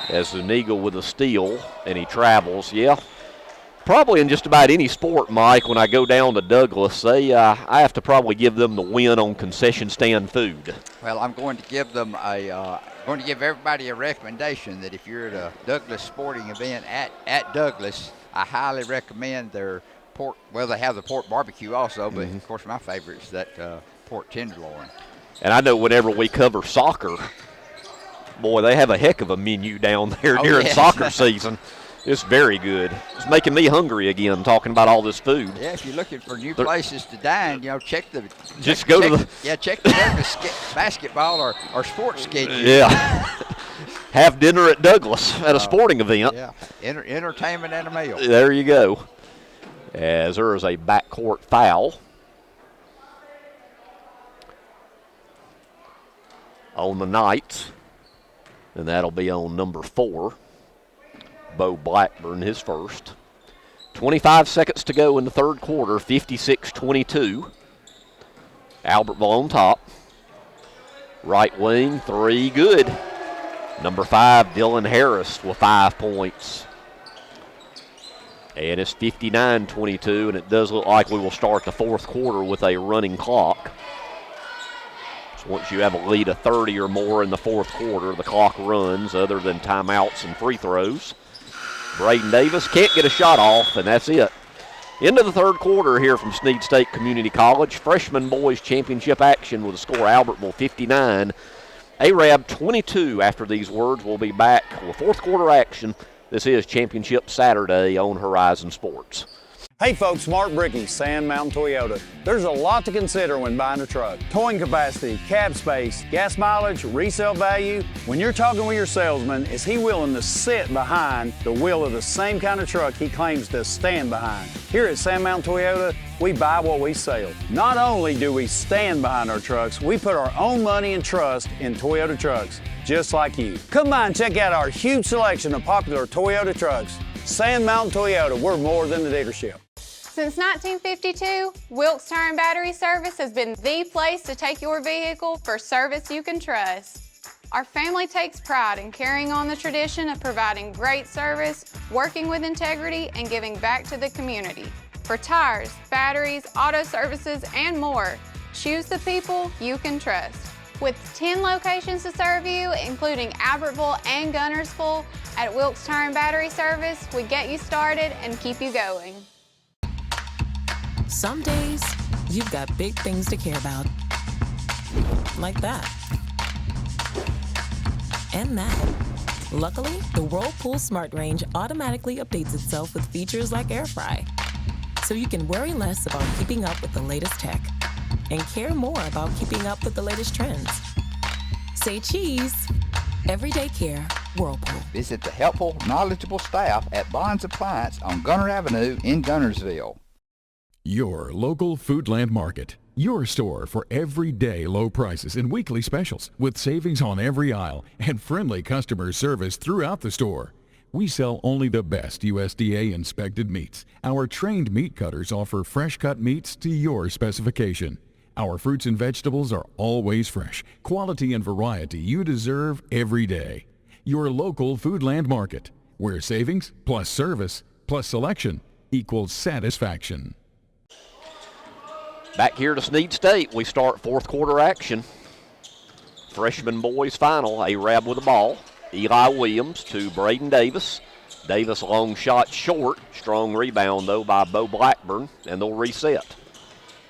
As Zuniga with a steal, and he travels. Yeah, probably in just about any sport, Mike, when I go down to Douglas, I have to probably give them the win on concession stand food. Well, I'm going to give them going to give everybody a recommendation that if you're at a Douglas sporting event at Douglas, I highly recommend their pork. Well, they have the pork barbecue also, but of course my favorite is that pork tenderloin. And I know whenever we cover soccer, boy, they have a heck of a menu down there during soccer season. It's very good. It's making me hungry again talking about all this food. Yeah, if you're looking for new places to dine, check the check the Douglas basketball or sports schedule. Yeah. Have dinner at Douglas at a sporting event. Yeah, entertainment and a meal. There you go. As there is a backcourt foul on the Knights, and that'll be on number 4. Bo Blackburn, his first. 25 seconds to go in the third quarter, 56-22. Albertville on top. Right wing, 3, good. Number 5, Dylan Harris with 5 points. And it's 59-22, and it does look like we will start the fourth quarter with a running clock. So once you have a lead of 30 or more in the fourth quarter, the clock runs other than timeouts and free throws. Braden Davis can't get a shot off, and that's it. Into the third quarter here from Snead State Community College. Freshman boys championship action with a score Albertville 59. Arab 22 after these words. We'll be back with fourth quarter action. This is Championship Saturday on Horizon Sports. Hey folks, Mark Brickey, Sand Mountain Toyota. There's a lot to consider when buying a truck. Towing capacity, cab space, gas mileage, resale value. When you're talking with your salesman, is he willing to sit behind the wheel of the same kind of truck he claims to stand behind? Here at Sand Mountain Toyota, we buy what we sell. Not only do we stand behind our trucks, we put our own money and trust in Toyota trucks, just like you. Come by and check out our huge selection of popular Toyota trucks. Sand Mountain Toyota, we're more than a dealership. Since 1952, Wilkes Tire and Battery Service has been the place to take your vehicle for service you can trust. Our family takes pride in carrying on the tradition of providing great service, working with integrity, and giving back to the community. For tires, batteries, auto services, and more, choose the people you can trust. With 10 locations to serve you, including Albertville and Gunnersville, at Wilkes Tire and Battery Service, we get you started and keep you going. Some days, you've got big things to care about. Like that. And that. Luckily, the Whirlpool Smart Range automatically updates itself with features like Air Fry. So you can worry less about keeping up with the latest tech and care more about keeping up with the latest trends. Say cheese. Everyday care, Whirlpool. Visit the helpful, knowledgeable staff at Bonds Appliance on Gunner Avenue in Gunnersville. Your local Foodland Market. Your store for everyday low prices and weekly specials with savings on every aisle and friendly customer service throughout the store. We sell only the best USDA inspected meats. Our trained meat cutters offer fresh cut meats to your specification. Our fruits and vegetables are always fresh. Quality and variety you deserve every day. Your local Foodland Market, where savings plus service plus selection equals satisfaction. Back here to Snead State, we start fourth quarter action. Freshman boys final, Arab with the ball. Eli Williams to Braden Davis. Davis long shot short. Strong rebound though by Bo Blackburn, and they'll reset.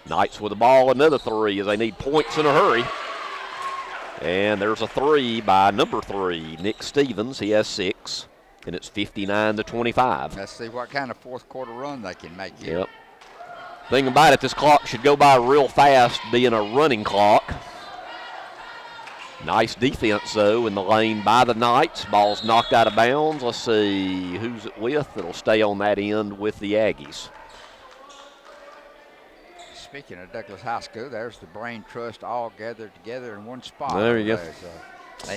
Knights with the ball, another 3 as they need points in a hurry. And there's a 3 by number 3, Nick Stevens. He has 6, and it's 59-25. Let's see what kind of fourth quarter run they can make here. Yep. Thing about it, this clock should go by real fast, being a running clock. Nice defense, though, in the lane by the Knights. Ball's knocked out of bounds. Let's see who's it with. It'll stay on that end with the Aggies. Speaking of Douglas High School, there's the Brain Trust all gathered together in one spot. There you go. So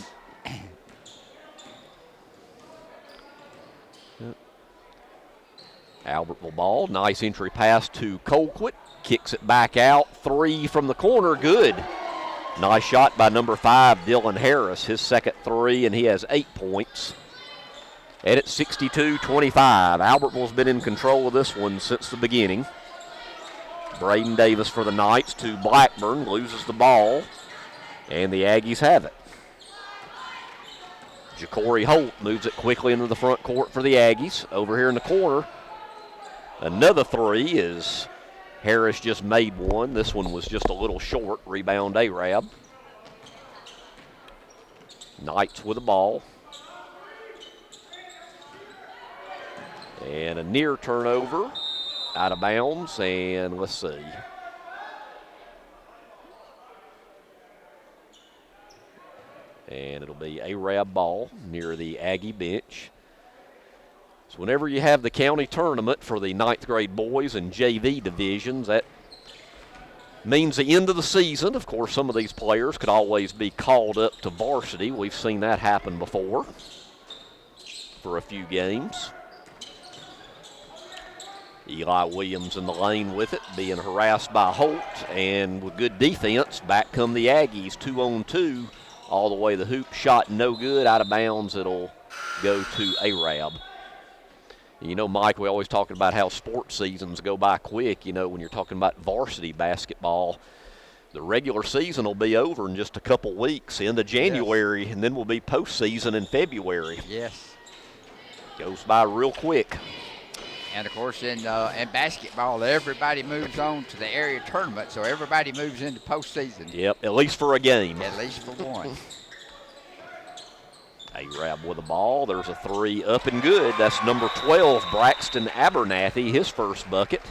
Albertville ball. Nice entry pass to Colquitt. Kicks it back out. 3 from the corner. Good. Nice shot by number 5, Dylan Harris. His second 3, and he has 8 points. And it's 62-25. Albertville's been in control of this one since the beginning. Braden Davis for the Knights to Blackburn. Loses the ball, and the Aggies have it. Ja'Cory Holt moves it quickly into the front court for the Aggies. Over here in the corner, another 3 is Harris just made one. This one was just a little short. Rebound Arab. Knights with the ball. And a near turnover. Out of bounds, and let's see. And it'll be Arab ball near the Aggie bench. So whenever you have the county tournament for the 9th grade boys and JV divisions, that means the end of the season. Of course, some of these players could always be called up to varsity. We've seen that happen before for a few games. Eli Williams in the lane with it, being harassed by Holt, and with good defense, back come the Aggies, 2-on-2, all the way the hoop, shot no good, out of bounds, it'll go to Arab. You know, Mike, we always talking about how sports seasons go by quick. You know, when you're talking about varsity basketball, the regular season will be over in just a couple weeks, into January, and then we'll be postseason in February. Yes. Goes by real quick. And, of course, in basketball, everybody moves on to the area tournament, so everybody moves into postseason. Yep, at least for a game. At least for one. Arab with the ball. There's a 3 up and good. That's number 12, Braxton Abernathy, his first bucket.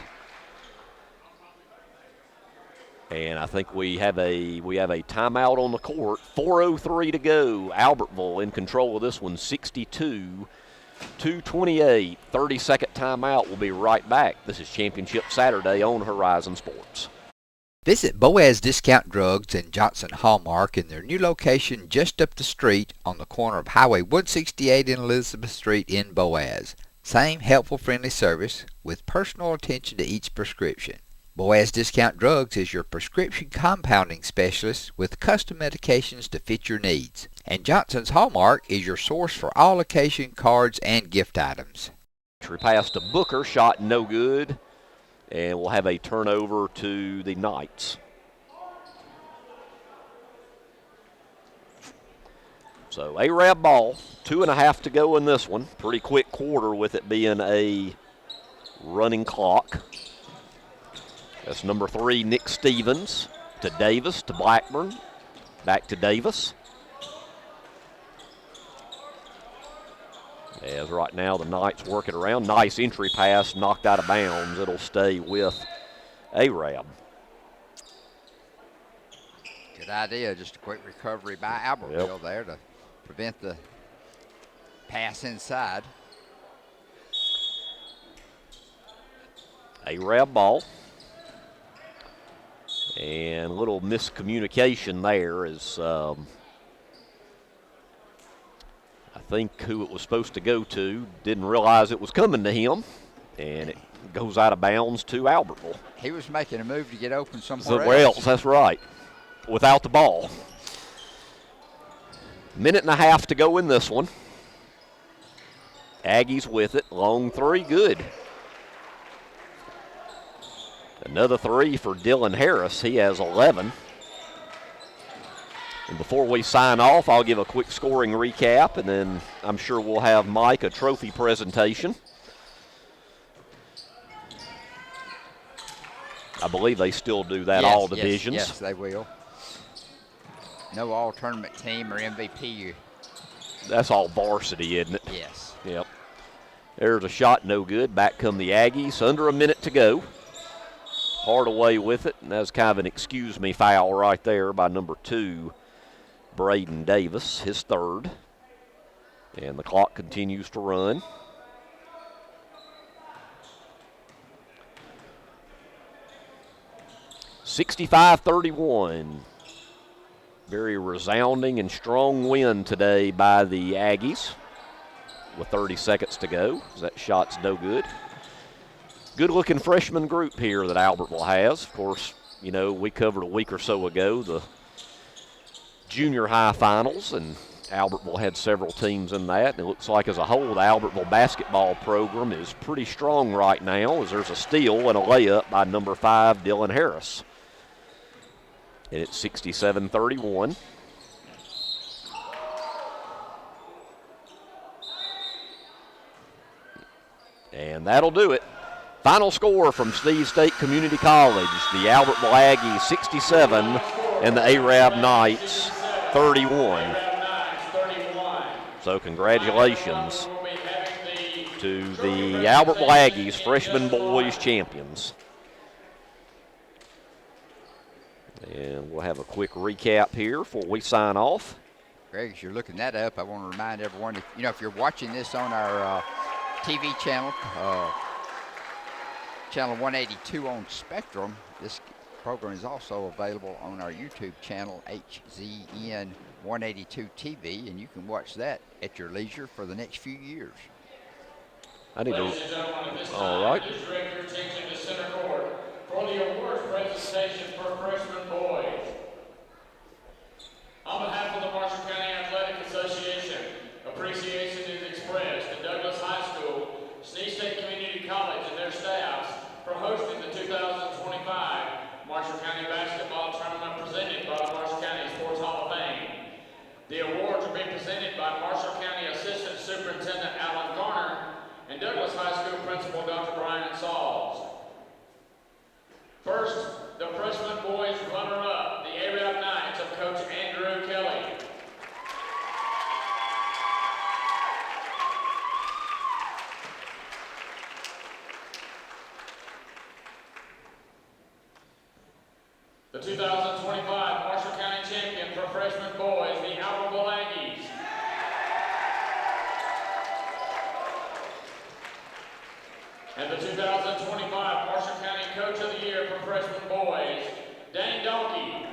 And I think we have a timeout on the court. 4:03 to go. Albertville in control of this one, 62-228. 30-second timeout. We'll be right back. This is Championship Saturday on Horizon Sports. Visit Boaz Discount Drugs and Johnson Hallmark in their new location just up the street on the corner of Highway 168 and Elizabeth Street in Boaz. Same helpful, friendly service with personal attention to each prescription. Boaz Discount Drugs is your prescription compounding specialist with custom medications to fit your needs. And Johnson's Hallmark is your source for all occasion cards and gift items. Pass to Booker, shot no good. And we'll have a turnover to the Knights. So Arab ball, 2.5 to go in this one. Pretty quick quarter with it being a running clock. That's number 3, Nick Stevens, to Davis, to Blackburn, back to Davis. As right now the Knights work it around. Nice entry pass, knocked out of bounds. It'll stay with Arab. Good idea, just a quick recovery by Albertville there to prevent the pass inside. Arab ball. And a little miscommunication there is I think who it was supposed to go to didn't realize it was coming to him, and it goes out of bounds to Albertville. He was making a move to get open somewhere else. That's right, without the ball. Minute and a half to go in this one. Aggies with it, long 3, good. Another 3 for Dylan Harris. He has 11. And before we sign off, I'll give a quick scoring recap, and then I'm sure we'll have Mike a trophy presentation. I believe they still do that, all divisions. Yes, they will. No all-tournament team or MVP. That's all varsity, isn't it? Yes. Yep. There's a shot, no good. Back come the Aggies. Under a minute to go. Hardaway with it, and that's kind of an excuse me foul right there by number 2, Braden Davis, his third. And the clock continues to run. (65-31). Very resounding and strong win today by the Aggies with 30 seconds to go. That shot's no good. Good-looking freshman group here that Albertville has. Of course, you know, we covered a week or so ago the junior high finals, and Albertville had several teams in that. And it looks like as a whole, the Albertville basketball program is pretty strong right now, as there's a steal and a layup by number 5, Dylan Harris. And it's 67-31. And that'll do it. Final score from Steve State Community College. The Albertville Aggies 67 and the Arab Knights 31. So congratulations to the Albertville Aggies freshman boys champions. And we'll have a quick recap here before we sign off. Greg, as you're looking that up, I want to remind everyone, if you're watching this on our TV channel, Channel 182 on Spectrum, this program is also available on our YouTube channel, HZN 182 TV, and you can watch that at your leisure for the next few years. Ladies and gentlemen, at this time, all right. Please direct your attention to center court for the awards presentation for freshman boys. On behalf of the Marshall County Athletic Association, appreciation is expressed to Douglas High School, Steve State Community College, and their staffs for hosting the 2025 Marshall County Basketball Tournament presented by the Marshall County Sports Hall of Fame. The awards will be presented by Marshall County Assistant Superintendent Alan Garner and Douglas High School Principal Dr. Brian Sauls. First, the freshman boys runner-up, the Arab Knights of Coach Andrew Kelly. The 2025 Marshall County champion for freshman boys, the Albertville Aggies. And the 2025 Marshall County Coach of the Year for freshman boys, Dane Donkey.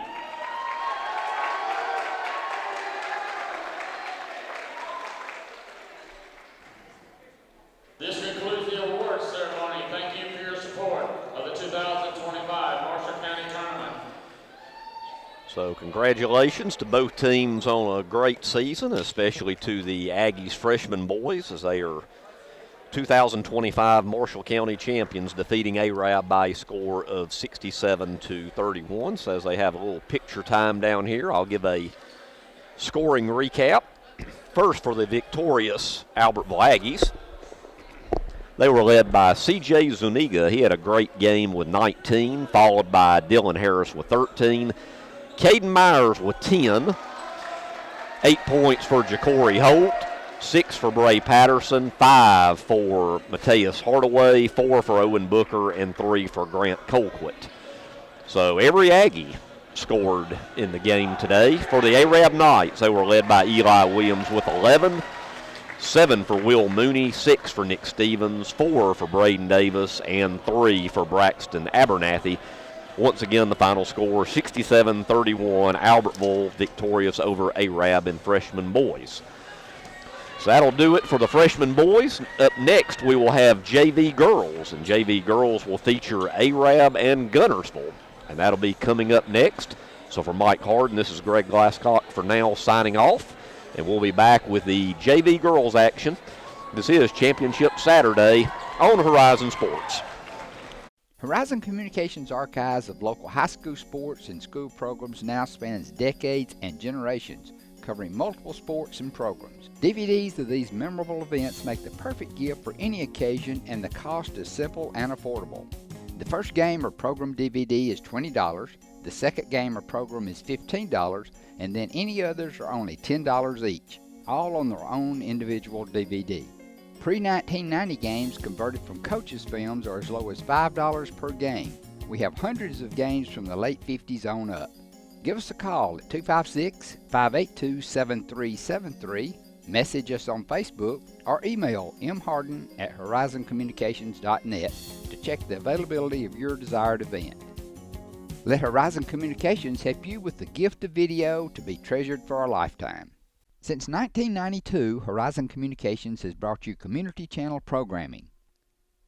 This concludes the awards ceremony. Thank you for your support of the 2025 Marshall County Tournament. So congratulations to both teams on a great season, especially to the Aggies freshman boys, as they are 2025 Marshall County champions, defeating Arab by a score of 67-31. So as they have a little picture time down here, I'll give a scoring recap. First, for the victorious Albertville Aggies, they were led by C.J. Zuniga. He had a great game with 19, followed by Dylan Harris with 13. Caden Myers with 10. 8 points for Jacory Holt. 6 for Bray Patterson, 5 for Mateus Hardaway, 4 for Owen Booker, and 3 for Grant Colquitt. So every Aggie scored in the game today. For the Arab Knights, they were led by Eli Williams with 11, 7 for Will Mooney, 6 for Nick Stevens, 4 for Braden Davis, and 3 for Braxton Abernathy. Once again, the final score, 67-31, Albertville victorious over Arab in freshman boys. So that'll do it for the freshman boys. Up next, we will have JV girls, and JV girls will feature Arab and Gunnersville, and that'll be coming up next. So for Mike Harden, this is Greg Glasscock for now signing off, and we'll be back with the JV girls action. This is Championship Saturday on Horizon Sports. Horizon Communications' archives of local high school sports and school programs now spans decades and generations, covering multiple sports and programs. DVDs of these memorable events make the perfect gift for any occasion, and the cost is simple and affordable. The first game or program DVD is $20, the second game or program is $15, and then any others are only $10 each, all on their own individual DVD. Pre-1990 games converted from coaches' films are as low as $5 per game. We have hundreds of games from the late 50s on up. Give us a call at 256-582-7373, message us on Facebook, or email mharden@horizoncommunications.net to check the availability of your desired event. Let Horizon Communications help you with the gift of video to be treasured for a lifetime. Since 1992, Horizon Communications has brought you community channel programming.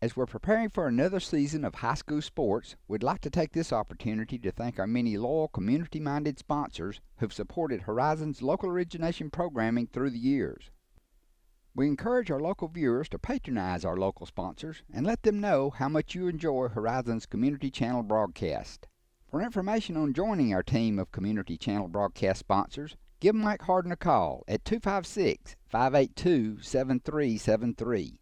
As we're preparing for another season of high school sports, we'd like to take this opportunity to thank our many loyal community-minded sponsors who've supported Horizon's local origination programming through the years. We encourage our local viewers to patronize our local sponsors and let them know how much you enjoy Horizon's community channel broadcast. For information on joining our team of community channel broadcast sponsors, give Mike Harden a call at 256-582-7373.